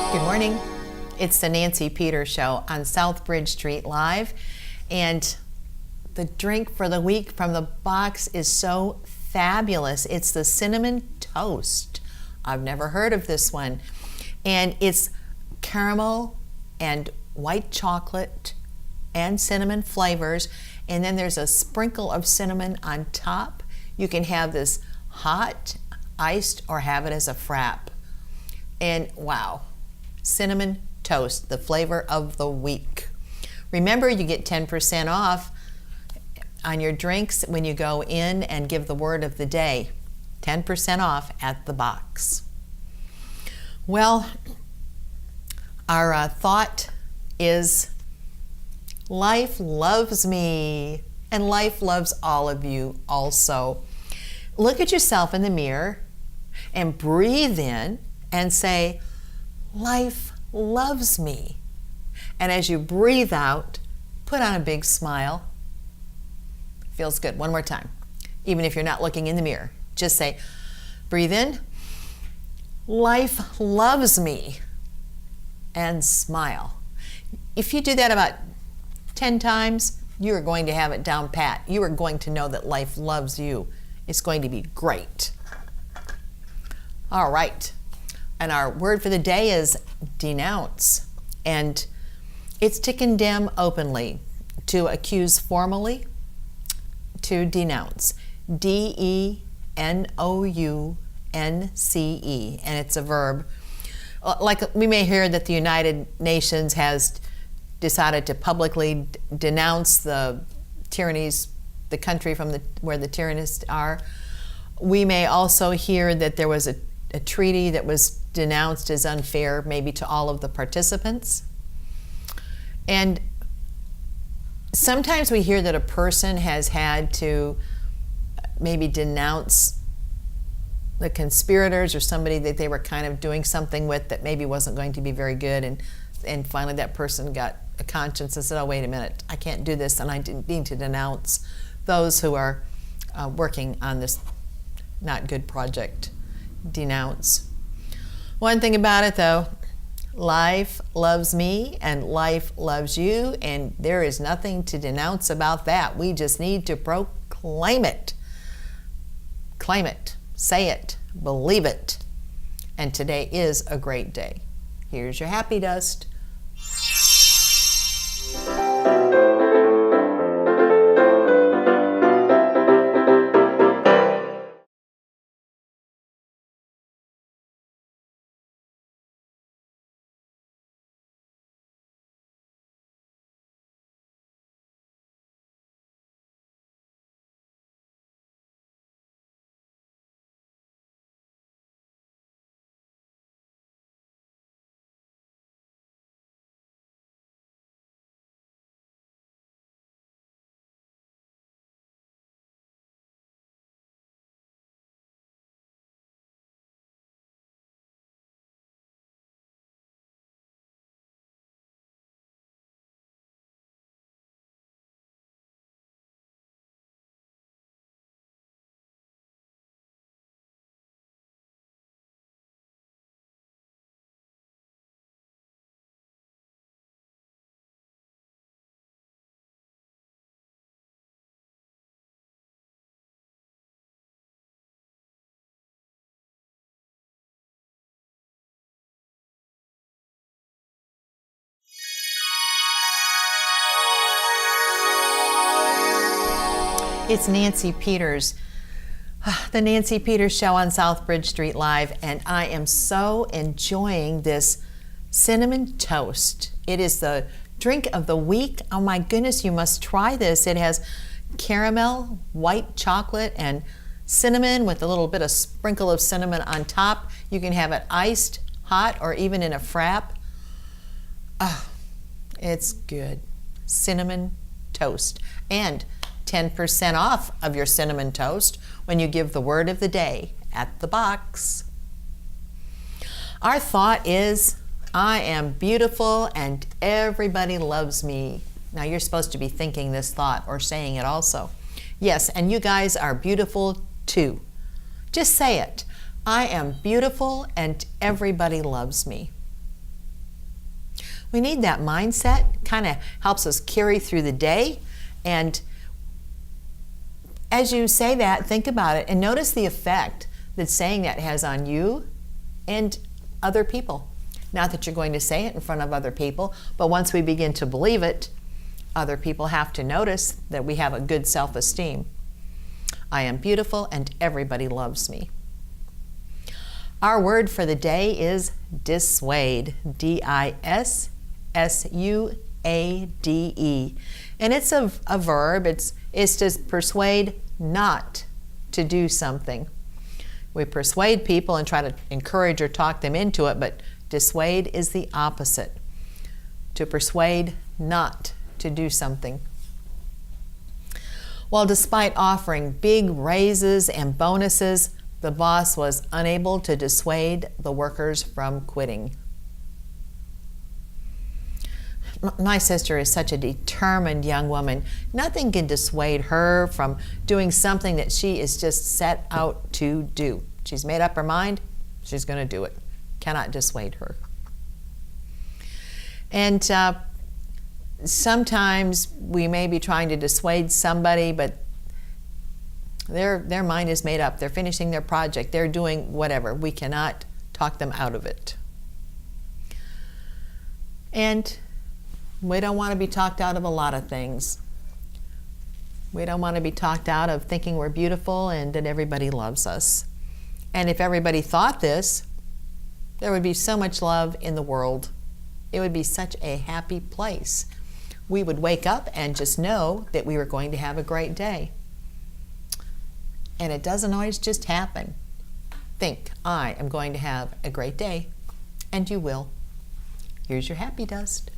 Good morning. It's the Nancy Peters Show on South Bridge Street Live, and the drink for the week from the box is so fabulous. It's the cinnamon toast. I've never heard of this one, and it's caramel and white chocolate and cinnamon flavors, and then there's a sprinkle of cinnamon on top. You can have this hot, iced, or have it as a frap. And wow, cinnamon toast, the flavor of the week. Remember, you get 10% off on your drinks when you go in and give the word of the day. 10% off at the box. Well, our thought is life loves me, and life loves all of you also. Look at yourself in the mirror and breathe in and say, life loves me. And as you breathe out, put on a big smile. Feels good. One more time. Even if you're not looking in the mirror, just say, breathe in, life loves me, and smile. If you do that about 10 times, you are going to have it down pat. You are going to know that life loves you. It's going to be great. All right. And our word for the day is denounce. And it's to condemn openly, to accuse formally, to denounce. D-E-N-O-U-N-C-E. And it's a verb. Like we may hear that the United Nations has decided to publicly denounce the tyrannies, the country from where the tyrannists are. We may also hear that there was a treaty that was denounced as unfair, maybe to all of the participants. And sometimes we hear that a person has had to maybe denounce the conspirators or somebody that they were kind of doing something with that maybe wasn't going to be very good, and finally that person got a conscience and said, oh, wait a minute, I can't do this, and I need to denounce those who are working on this not good project. Denounce. One thing about it though, life loves me and life loves you, and there is nothing to denounce about that. We just need to proclaim it. Claim it. Say it. Believe it. And today is a great day. Here's your happy dust. It's Nancy Peters, the Nancy Peters Show on South Bridge Street Live, and I am so enjoying this cinnamon toast. It is the drink of the week. Oh my goodness, you must try this. It has caramel, white chocolate, and cinnamon with a little bit of sprinkle of cinnamon on top. You can have it iced, hot, or even in a frap. Oh, it's good. Cinnamon toast. And 10% off of your cinnamon toast when you give the word of the day at the box. Our thought is, I am beautiful and everybody loves me. Now you're supposed to be thinking this thought or saying it also. Yes, and you guys are beautiful too. Just say it. I am beautiful and everybody loves me. We need that mindset. Kind of helps us carry through the day. And as you say that, think about it and notice the effect that saying that has on you and other people. Not that you're going to say it in front of other people, but once we begin to believe it, other people have to notice that we have a good self-esteem. I am beautiful and everybody loves me. Our word for the day is dissuade, D-I-S-S-U-A-D-E. And it's a verb. It's to persuade not to do something. We persuade people and try to encourage or talk them into it, but dissuade is the opposite. To persuade not to do something. Well, despite offering big raises and bonuses, the boss was unable to dissuade the workers from quitting. My sister is such a determined young woman. Nothing can dissuade her from doing something that she is just set out to do. She's made up her mind, she's going to do it. Cannot dissuade her. And sometimes we may be trying to dissuade somebody, but their mind is made up. They're finishing their project. They're doing whatever. We cannot talk them out of it. And we don't want to be talked out of a lot of things. We don't want to be talked out of thinking we're beautiful and that everybody loves us. And if everybody thought this, there would be so much love in the world. It would be such a happy place. We would wake up and just know that we were going to have a great day. And it doesn't always just happen. Think, I am going to have a great day, and you will. Here's your happy dust.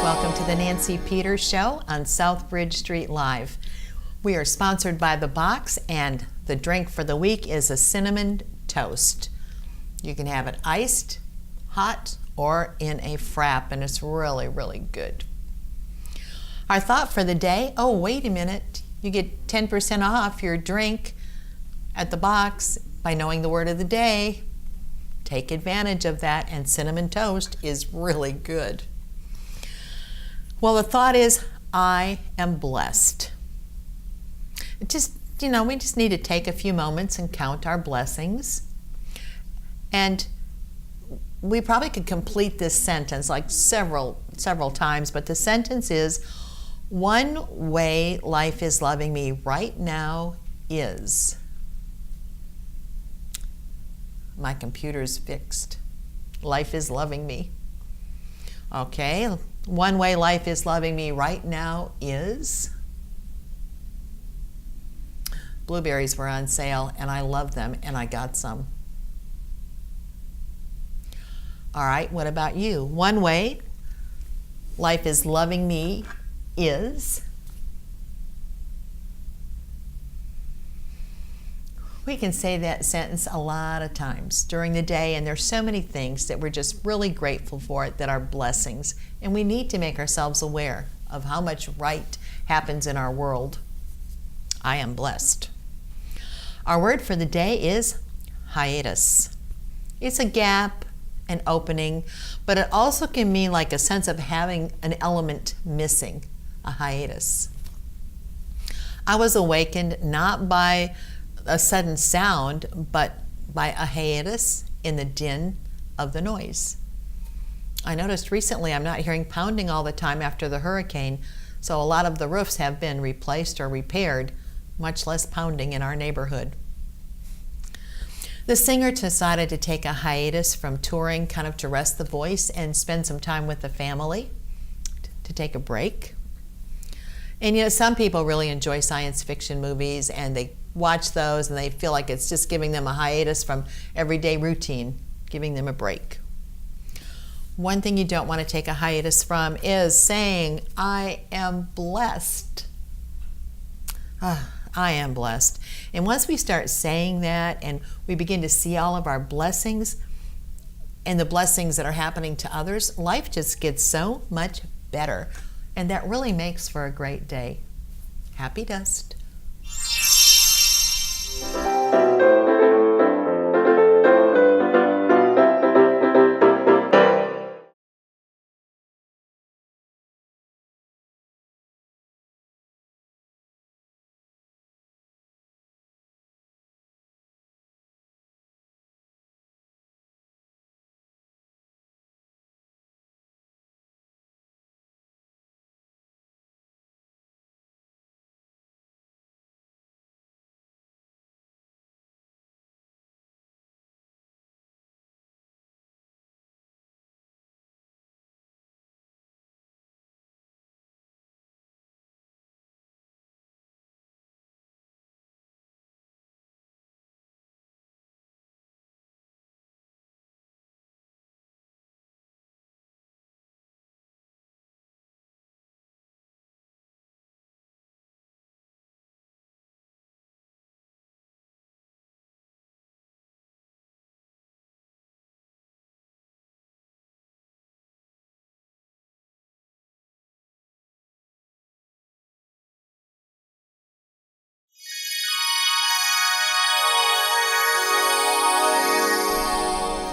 Welcome to the Nancy Peters Show on South Bridge Street Live. We are sponsored by The Box, and the drink for the week is a cinnamon toast. You can have it iced, hot, or in a frap, and it's really, really good. Our thought for the day, oh, wait a minute, you get 10% off your drink at The Box by knowing the word of the day. Take advantage of that, and cinnamon toast is really good. Well, the thought is, I am blessed. We just need to take a few moments and count our blessings. And we probably could complete this sentence like several times, but the sentence is, one way life is loving me right now is. My computer's fixed. Life is loving me. Okay, one way life is loving me right now is. Blueberries were on sale and I love them and I got some. All right, what about you? One way life is loving me is. We can say that sentence a lot of times during the day, and there's so many things that we're just really grateful for that are blessings, and we need to make ourselves aware of how much right happens in our world. I am blessed. Our word for the day is hiatus. It's a gap, an opening, but it also can mean like a sense of having an element missing, a hiatus. I was awakened not by a sudden sound, but by a hiatus in the din of the noise. I noticed recently I'm not hearing pounding all the time after the hurricane, so a lot of the roofs have been replaced or repaired, much less pounding in our neighborhood. The singer decided to take a hiatus from touring, kind of to rest the voice and spend some time with the family, to take a break. And you know, some people really enjoy science fiction movies and they watch those and they feel like it's just giving them a hiatus from everyday routine, giving them a break. One thing you don't want to take a hiatus from is saying, I am blessed. I am blessed. And once we start saying that and we begin to see all of our blessings and the blessings that are happening to others, life just gets so much better. And that really makes for a great day. Happy dust.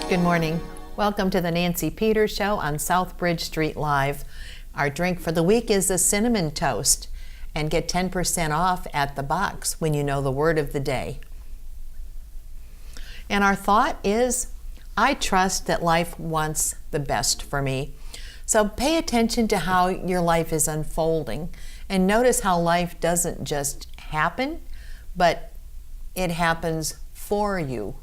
Good morning. Welcome to the Nancy Peters Show on South Bridge Street Live. Our drink for the week is a cinnamon toast, and get 10% off at the box when you know the word of the day. And our thought is, I trust that life wants the best for me. So pay attention to how your life is unfolding and notice how life doesn't just happen, but it happens for you.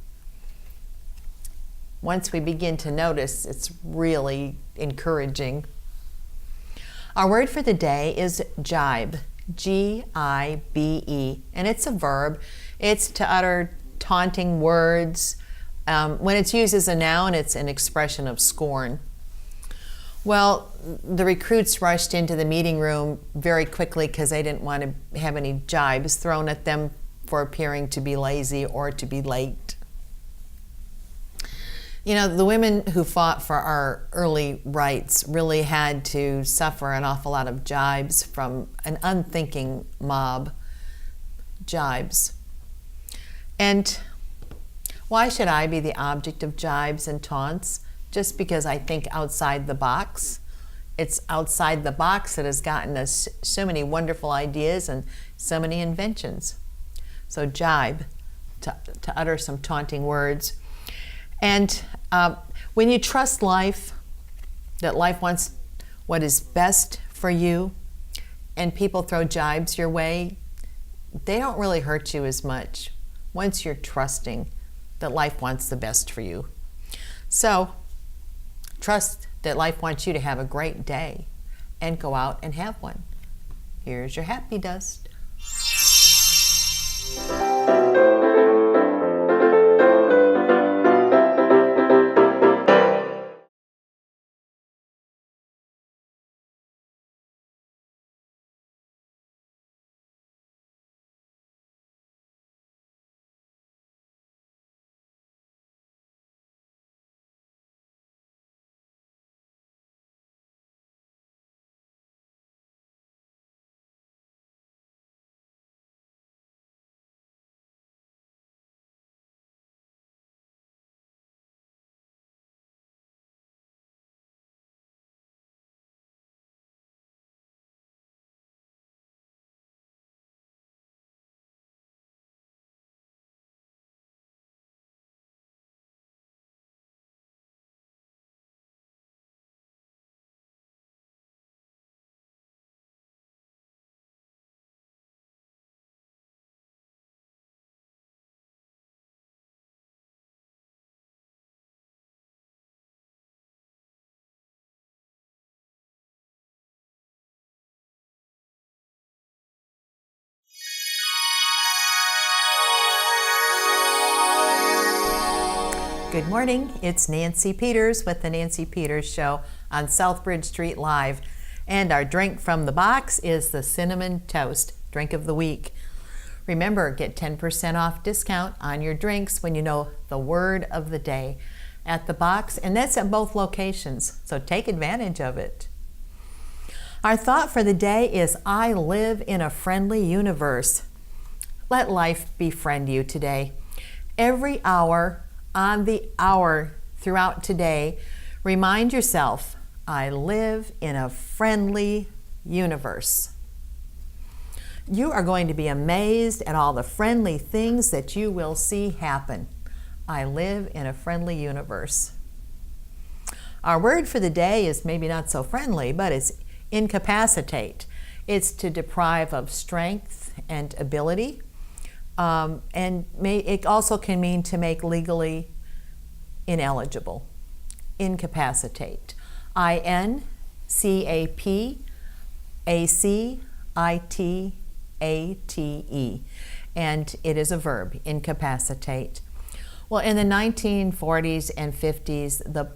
Once we begin to notice, it's really encouraging. Our word for the day is jibe, G-I-B-E, and it's a verb. It's to utter taunting words. When it's used as a noun, it's an expression of scorn. Well, the recruits rushed into the meeting room very quickly because they didn't want to have any jibes thrown at them for appearing to be lazy or to be late. You know, the women who fought for our early rights really had to suffer an awful lot of jibes from an unthinking mob. Jibes. And why should I be the object of jibes and taunts? Just because I think outside the box? It's outside the box that has gotten us so many wonderful ideas and so many inventions. So jibe, to utter some taunting words. And when you trust life, that life wants what is best for you, and people throw jibes your way, they don't really hurt you as much once you're trusting that life wants the best for you. So trust that life wants you to have a great day and go out and have one. Here's your happy dust. Good morning, it's Nancy Peters with the Nancy Peters Show on Southbridge Street Live. And our drink from the box is the Cinnamon Toast Drink of the Week. Remember, get 10% off discount on your drinks when you know the word of the day at the box, and that's at both locations, so take advantage of it. Our thought for the day is, I live in a friendly universe. Let life befriend you today. Every hour on the hour throughout today, remind yourself, I live in a friendly universe. You are going to be amazed at all the friendly things that you will see happen. I live in a friendly universe. Our word for the day is maybe not so friendly, but it's incapacitate. It's to deprive of strength and ability. It also can mean to make legally ineligible. Incapacitate. INCAPACITATE. And it is a verb, incapacitate. Well, in the 1940s and 50s, the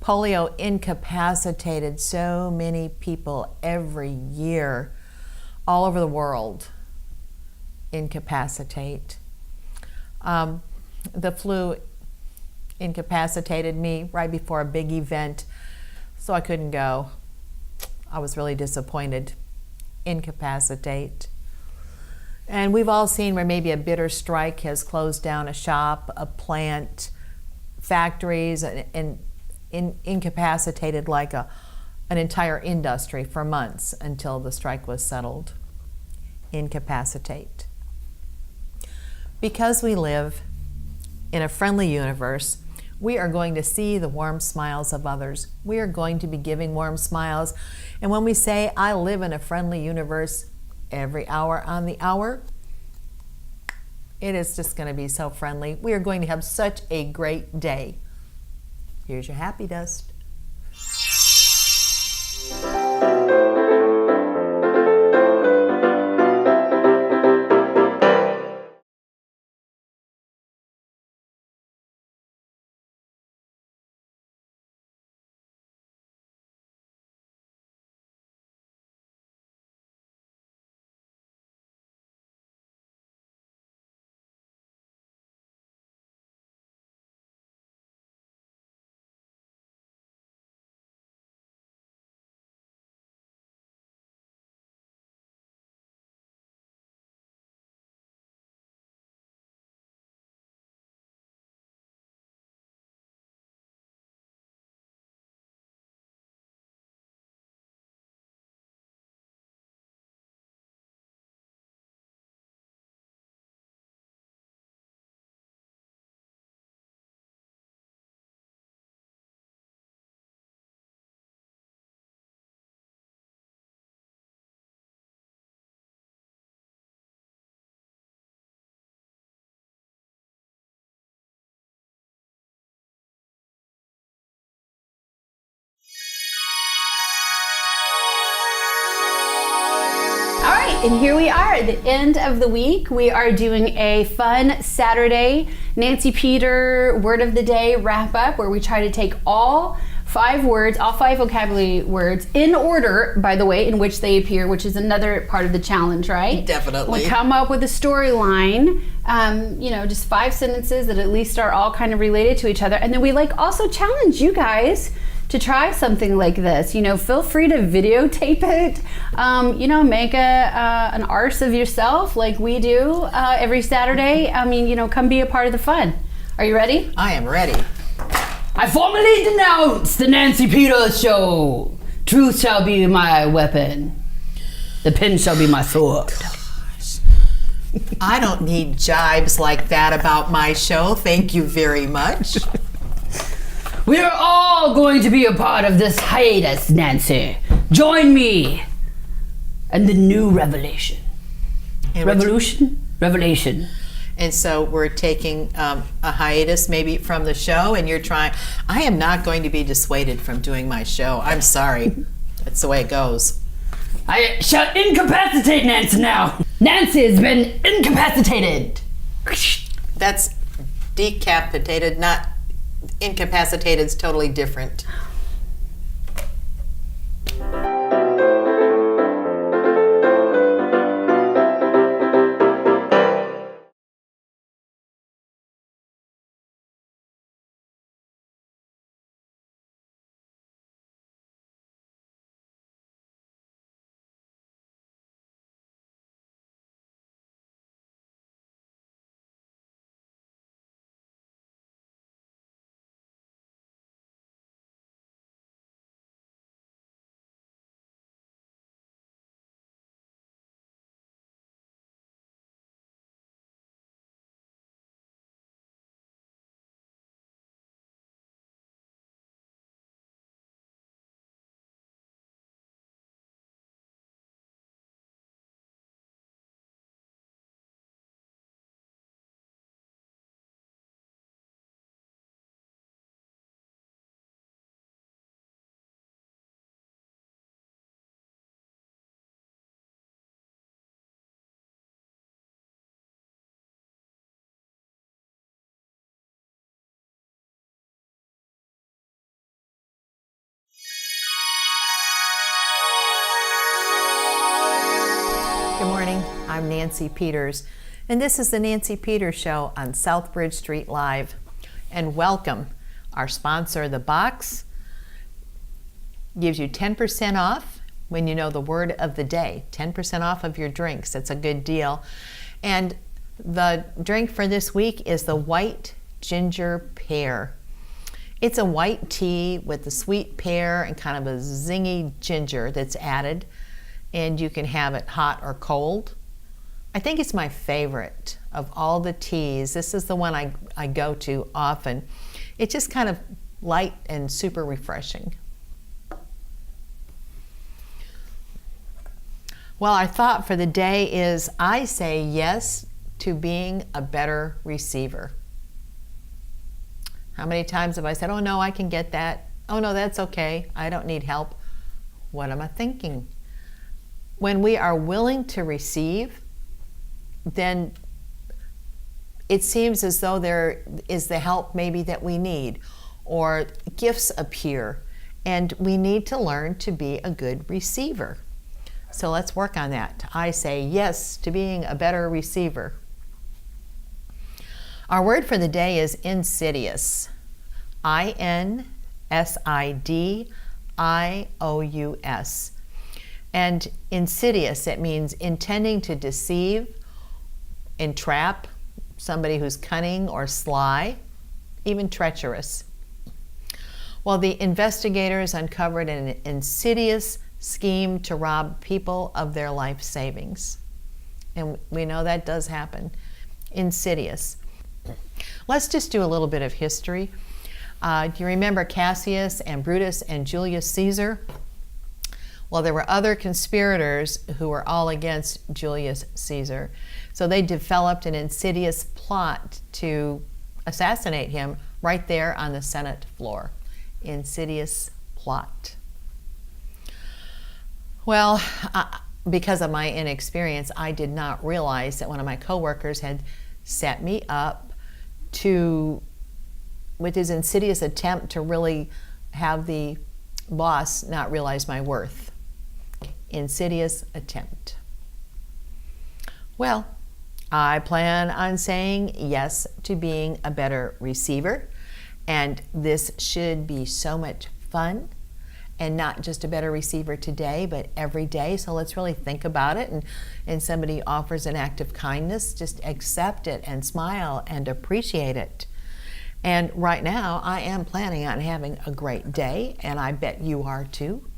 polio incapacitated so many people every year all over the world. Incapacitate. The flu incapacitated me right before a big event, so I couldn't go. I was really disappointed. Incapacitate. And we've all seen where maybe a bitter strike has closed down a shop, a plant, factories, and incapacitated like an entire industry for months until the strike was settled. Incapacitate. Because we live in a friendly universe, we are going to see the warm smiles of others. We are going to be giving warm smiles. And when we say, I live in a friendly universe, every hour on the hour, it is just going to be so friendly. We are going to have such a great day. Here's your happy dust. And here we are at the end of the week. We are doing a fun Saturday Nancy Peter Word of the Day wrap up where we try to take all 5 words, all 5 vocabulary words in order, by the way, in which they appear, which is another part of the challenge, right? Definitely. We come up with a storyline, just 5 sentences that at least are all kind of related to each other. And then we also challenge you guys to try something like this. Feel free to videotape it, make an arse of yourself like we do every Saturday. Come be a part of the fun. Are you ready? I am ready. I formally denounce the Nancy Peters Show. Truth shall be my weapon. The pen shall be my sword. I don't need jibes like that about my show. Thank you very much. We are all going to be a part of this hiatus, Nancy. Join me and the new revelation. Revelation. And so we're taking a hiatus maybe from the show, and you're trying. I am not going to be dissuaded from doing my show. I'm sorry. That's the way it goes. I shall incapacitate Nancy now. Nancy has been incapacitated. That's decapitated, not incapacitated is totally different. Good morning, I'm Nancy Peters, and this is the Nancy Peters Show on South Bridge Street Live. And welcome. Our sponsor, The Box, gives you 10% off when you know the word of the day. 10% off of your drinks. That's a good deal. And the drink for this week is the White Ginger Pear. It's a white tea with the sweet pear and kind of a zingy ginger that's added. And you can have it hot or cold. I think it's my favorite of all the teas. This is the one I go to often. It's just kind of light and super refreshing. Well, our thought for the day is I say yes to being a better receiver. How many times have I said, oh no, I can get that. Oh no, that's okay. I don't need help. What am I thinking? When we are willing to receive, then it seems as though there is the help maybe that we need, or gifts appear, and we need to learn to be a good receiver. So let's work on that. I say yes to being a better receiver. Our word for the day is insidious. I-N-S-I-D-I-O-U-S. And insidious, it means intending to deceive, entrap, somebody who's cunning or sly, even treacherous. Well, the investigators uncovered an insidious scheme to rob people of their life savings. And we know that does happen. Insidious. Let's just do a little bit of history. Do you remember Cassius and Brutus and Julius Caesar? Well, there were other conspirators who were all against Julius Caesar. So they developed an insidious plot to assassinate him right there on the Senate floor. Insidious plot. Well, because of my inexperience, I did not realize that one of my coworkers had set me up with his insidious attempt to really have the boss not realize my worth. Insidious attempt. Well, I plan on saying yes to being a better receiver, and this should be so much fun, and not just a better receiver today, but every day. So let's really think about it, and somebody offers an act of kindness, just accept it and smile and appreciate it. And right now, I am planning on having a great day, and I bet you are too.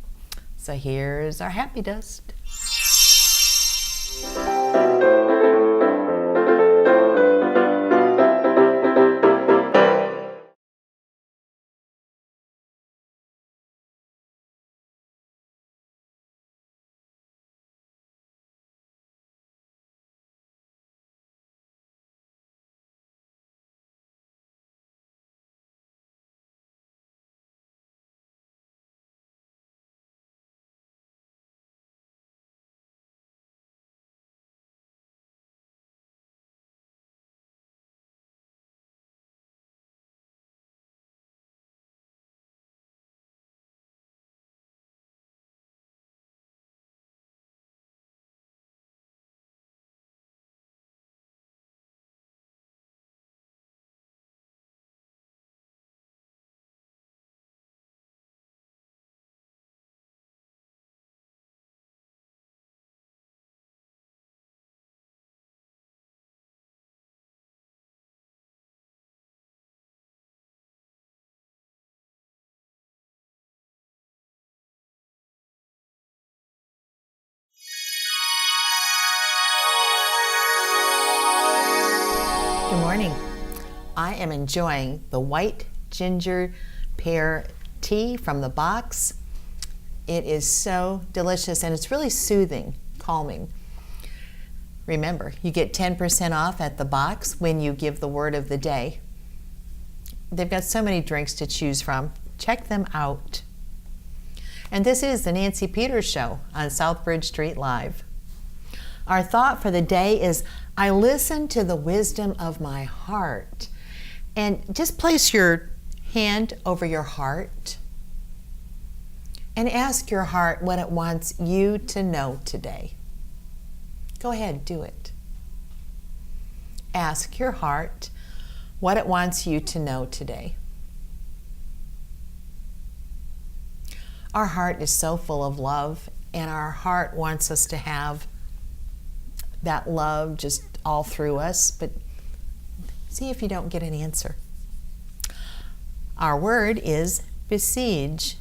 So here's our happy dust. Good morning. I am enjoying the white ginger pear tea from the box. It is so delicious and it's really soothing, calming. Remember, you get 10% off at the box when you give the word of the day. They've got so many drinks to choose from. Check them out. And this is the Nancy Peters Show on Southbridge Street Live. Our thought for the day is, I listen to the wisdom of my heart. And just place your hand over your heart and ask your heart what it wants you to know today. Go ahead, do it. Ask your heart what it wants you to know today. Our heart is so full of love, and our heart wants us to have that love just all through us, but see if you don't get an answer. Our word is besiege.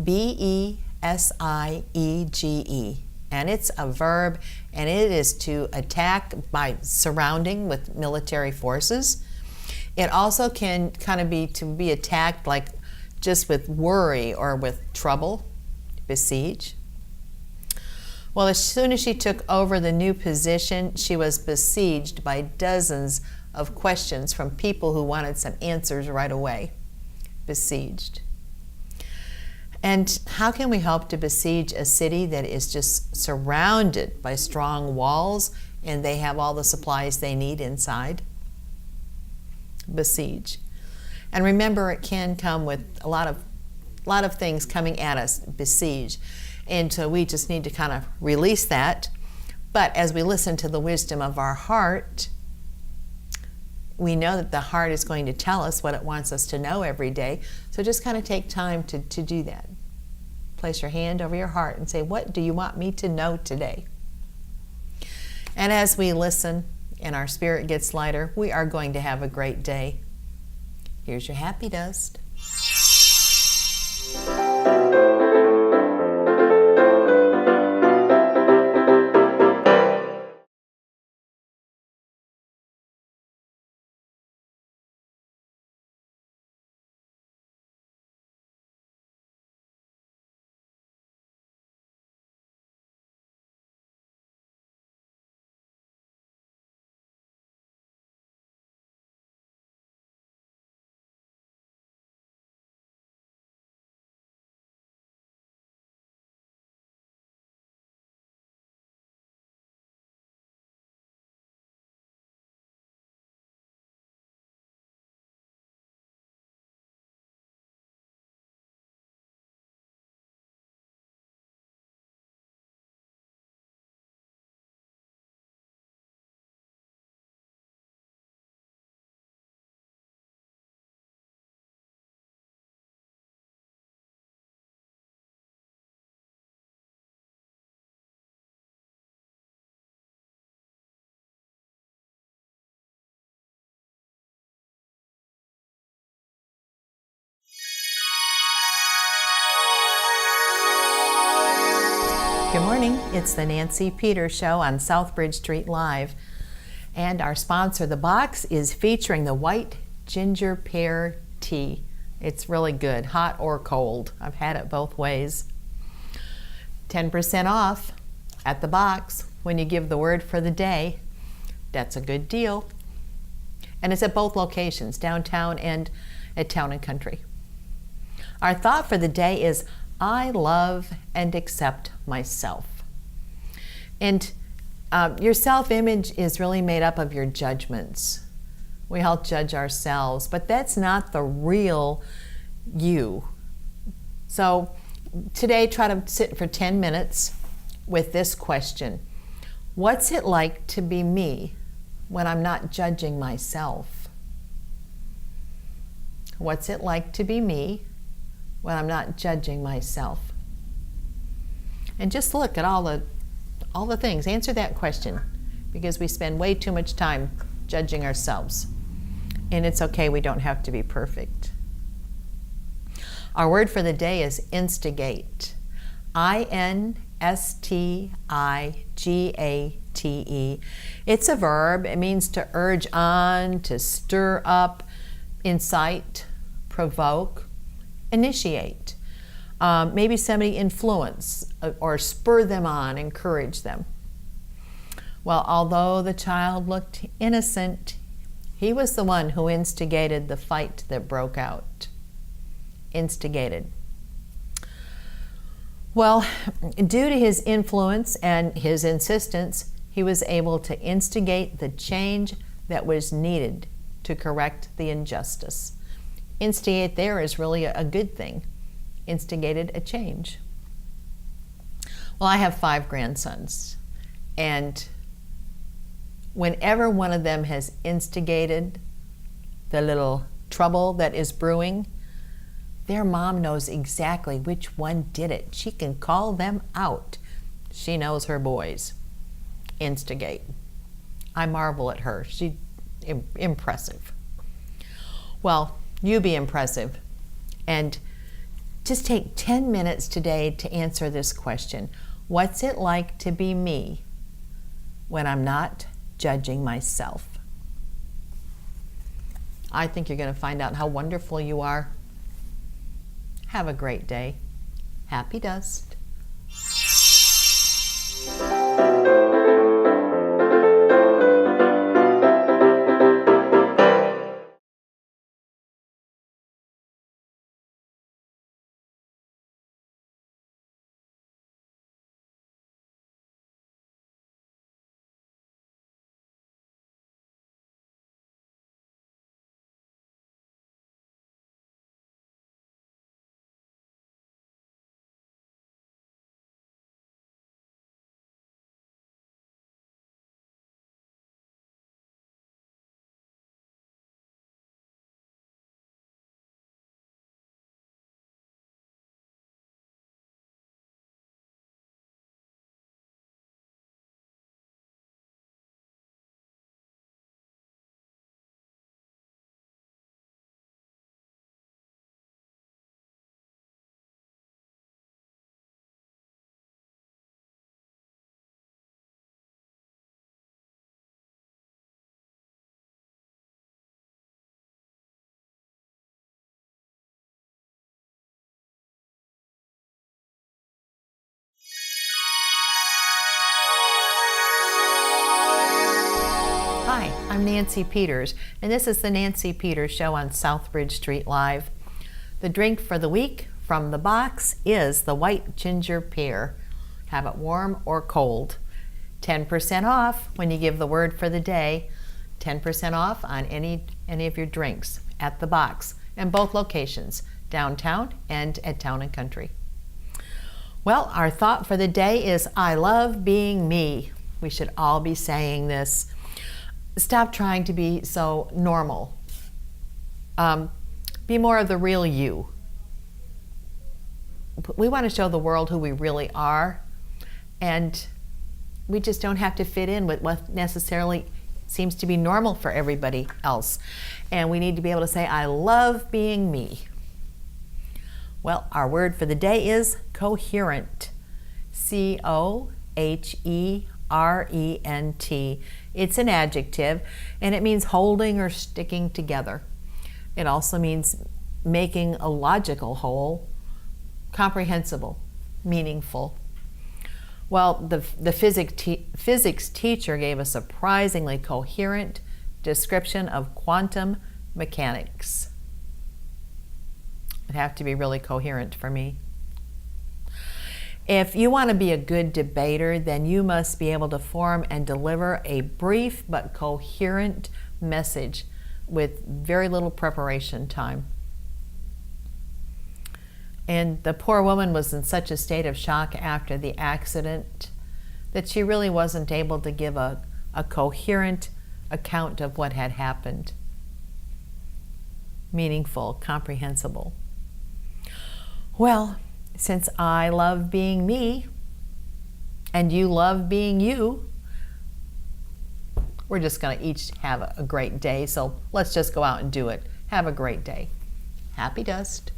B-E-S-I-E-G-E. And it's a verb, and it is to attack by surrounding with military forces. It also can kind of be to be attacked like just with worry or with trouble. Besiege. Well, as soon as she took over the new position, she was besieged by dozens of questions from people who wanted some answers right away. Besieged. And how can we hope to besiege a city that is just surrounded by strong walls and they have all the supplies they need inside? Besiege. And remember, it can come with a lot of things coming at us. Besiege. And so we just need to kind of release that. But as we listen to the wisdom of our heart, we know that the heart is going to tell us what it wants us to know every day. So just kind of take time to do that. Place your hand over your heart and say, what do you want me to know today? And as we listen and our spirit gets lighter, we are going to have a great day. Here's your happy dust. Good morning. It's the Nancy Peters Show on Southbridge Street Live. And our sponsor, The Box, is featuring the white ginger pear tea. It's really good, hot or cold. I've had it both ways. 10% off at The Box when you give the word for the day. That's a good deal. And it's at both locations, downtown and at Town and Country. Our thought for the day is, I love and accept myself. And your self-image is really made up of your judgments. We all judge ourselves, but that's not the real you. So today, try to sit for 10 minutes with this question. What's it like to be me when I'm not judging myself? What's it like to be me when I'm not judging myself? And just look at all the things. Answer that question, because we spend way too much time judging ourselves. And it's okay, we don't have to be perfect. Our word for the day is instigate. I-N-S-T-I-G-A-T-E. S-T-I-G-A-T-E. It's a verb. It means to urge on, to stir up, incite, provoke, initiate. Maybe somebody influence or spur them on, encourage them. Well, although the child looked innocent, he was the one who instigated the fight that broke out. Instigated. Well, due to his influence and his insistence, he was able to instigate the change that was needed to correct the injustice. Instigate there is really a good thing. Instigated a change. Well, I have 5 grandsons, and whenever one of them has instigated the little trouble that is brewing, their mom knows exactly which one did it. She can call them out. She knows her boys. Instigate. I marvel at her. She's impressive. Well, you be impressive. And just take 10 minutes today to answer this question. What's it like to be me when I'm not judging myself? I think you're going to find out how wonderful you are. Have a great day. Happy dust. Hi, I'm Nancy Peters, and this is the Nancy Peters Show on Southbridge Street Live. The drink for the week from the box is the white ginger pear. Have it warm or cold. 10% off when you give the word for the day. 10% off on any of your drinks at the box in both locations, downtown and at Town and Country. Well, our thought for the day is I love being me. We should all be saying this. Stop trying to be so normal. Be more of the real you. We want to show the world who we really are, and we just don't have to fit in with what necessarily seems to be normal for everybody else. And we need to be able to say, I love being me. Well, our word for the day is coherent. C-O-H-E-R-E-N-T. It's an adjective, and it means holding or sticking together. It also means making a logical whole, comprehensible, meaningful. Well, the physics teacher gave a surprisingly coherent description of quantum mechanics. It'd have to be really coherent for me. If you want to be a good debater, then you must be able to form and deliver a brief but coherent message with very little preparation time. And the poor woman was in such a state of shock after the accident that she really wasn't able to give a coherent account of what had happened. Meaningful, comprehensible. Well, since I love being me, and you love being you, we're just going to each have a great day. So let's just go out and do it. Have a great day. Happy dust.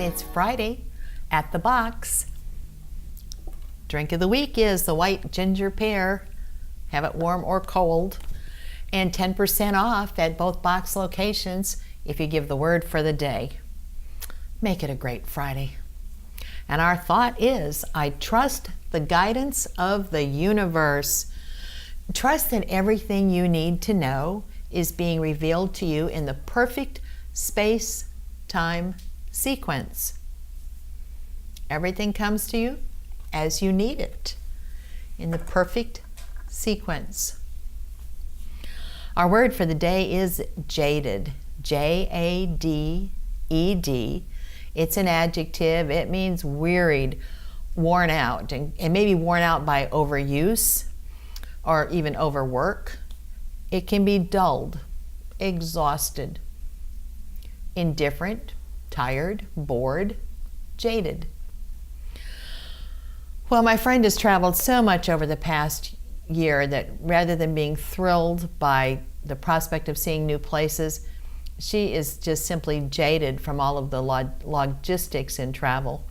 It's Friday at the box. Drink of the week is the white ginger pear. Have it warm or cold. And 10% off at both box locations if you give the word for the day. Make it a great Friday. And our thought is, I trust the guidance of the universe. Trust that everything you need to know is being revealed to you in the perfect space-time sequence. Everything comes to you as you need it, in the perfect sequence. Our word for the day is jaded. Jaded. It's an adjective. It means wearied, worn out, and maybe worn out by overuse or even overwork. It can be dulled, exhausted, indifferent, tired, bored, jaded. Well, my friend has traveled so much over the past year that rather than being thrilled by the prospect of seeing new places, she is just simply jaded from all of the logistics in travel.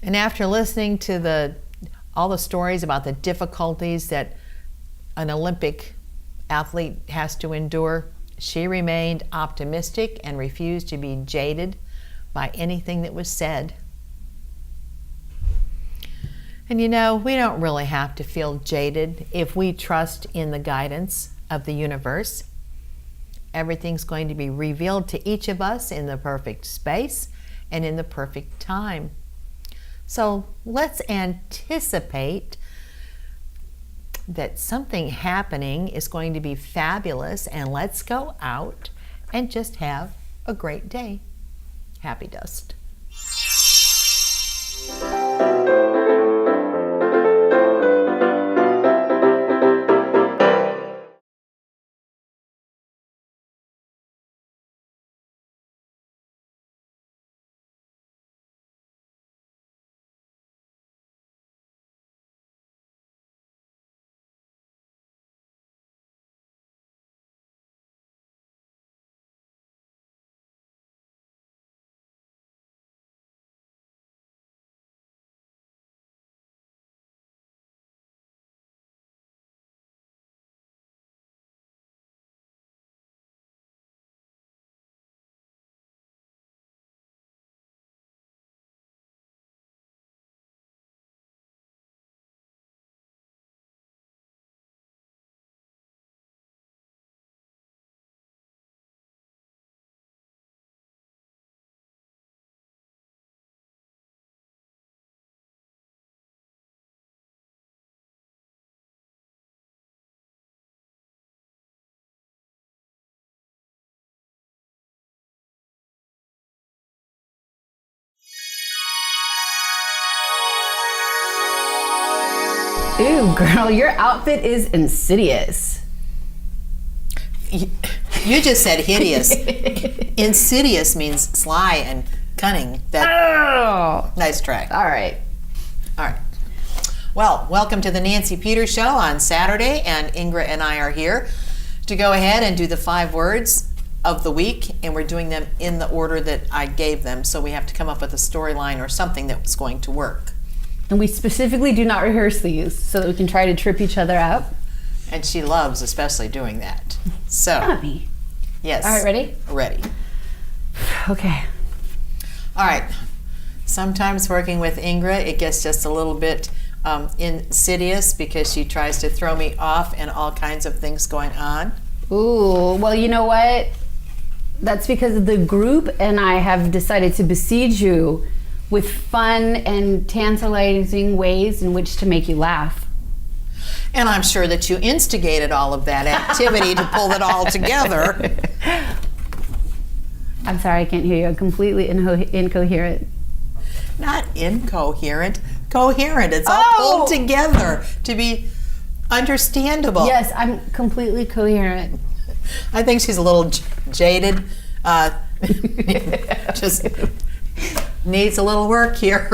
And after listening to all the stories about the difficulties that an Olympic athlete has to endure, she remained optimistic and refused to be jaded by anything that was said. And you know, we don't really have to feel jaded if we trust in the guidance of the universe. Everything's going to be revealed to each of us in the perfect space and in the perfect time. So let's anticipate that something happening is going to be fabulous, and let's go out and just have a great day. Happy Dust. Ooh, girl, your outfit is insidious. You just said hideous. Insidious means sly and cunning. Nice try. All right. All right. Well, welcome to the Nancy Peters Show on Saturday, and Ingrid and I are here to go ahead and do the 5 words of the week, and we're doing them in the order that I gave them, so we have to come up with a storyline or something that was going to work. And we specifically do not rehearse these so that we can try to trip each other up. And she loves especially doing that. So, Not me. yes. All right, ready? Ready. Okay. All right. Sometimes working with Ingrid, it gets just a little bit insidious because she tries to throw me off and all kinds of things going on. Ooh, well, you know what? That's because the group and I have decided to besiege you with fun and tantalizing ways in which to make you laugh. And I'm sure that you instigated all of that activity to pull it all together. I'm sorry, I can't hear you. I'm completely incoherent. Not incoherent, coherent. It's all pulled together to be understandable. Yes, I'm completely coherent. I think she's a little jaded. Just needs a little work here.